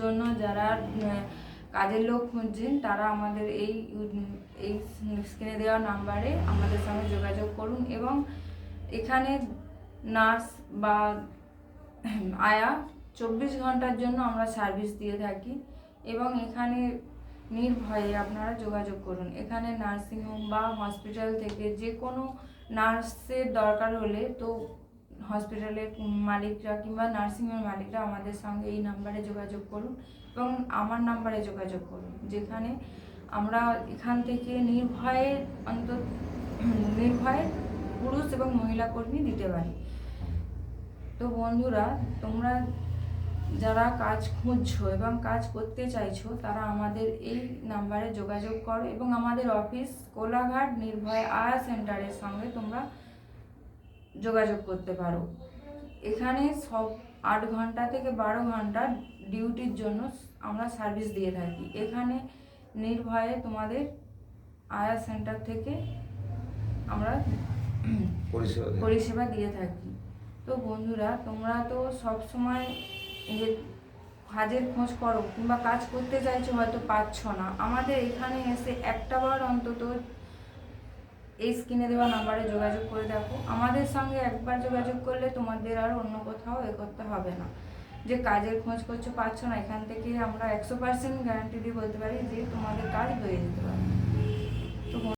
জন্য যারা কাজের লোক খুঁজছেন তারা আমাদের এই স্ক্রিনে দেওয়া নাম্বারে আমাদের সঙ্গে যোগাযোগ করুন। এবং এখানে নার্স বা আয়া 24 ঘন্টার জন্য আমরা সার্ভিস দিয়ে থাকি এবং এখানে নির্ভয়ে আপনারা যোগাযোগ করুন। এখানে নার্সিংহোম বা হসপিটাল থেকে যে কোনো নার্সের দরকার হলে তো হসপিটালের মালিকরা কিংবা নার্সিংহোমের মালিকরা আমাদের সঙ্গে এই নাম্বারে যোগাযোগ করুন এবং আমার নাম্বারে যোগাযোগ করুন, যেখানে আমরা এখান থেকে নির্ভয়ে পুরুষ এবং মহিলা কর্মী দিতে পারি। তো বন্ধুরা, তোমরা যারা কাজ খুঁজছো এবং কাজ করতে চাইছো তারা আমাদের এই নাম্বারে যোগাযোগ করো এবং আমাদের অফিস কোলাঘাট নির্ভয় আয়া সেন্টারের সঙ্গে তোমরা যোগাযোগ করতে পারো। এখানে সব 8 ঘন্টা থেকে 12 ঘন্টা ডিউটির জন্য আমরা সার্ভিস দিয়ে থাকি। এখানে নির্ভয়ে তোমাদের আয়া সেন্টার থেকে আমরা পরিষেবা দিয়ে থাকি। তো বন্ধুরা, তোমরা তো সব সময় কাজের খোঁজ করো কিংবা কাজ করতে চাইছো, হয়তো পাচ্ছ না। আমাদের এখানে এসে একটা বার অন্তত এই স্ক্রিনে দেওয়া নাম্বারে যোগাযোগ করে দেখো। আমাদের সঙ্গে একবার যোগাযোগ করলে তোমাদের আর অন্য কোথাও করতে হবে না। যে কাজের খোঁজ করছো, পাচ্ছ না, এখান থেকে আমরা 100% গ্যারান্টি দিয়ে বলতে পারি যে তোমাদের কাজ হয়ে যেতে পারে। তো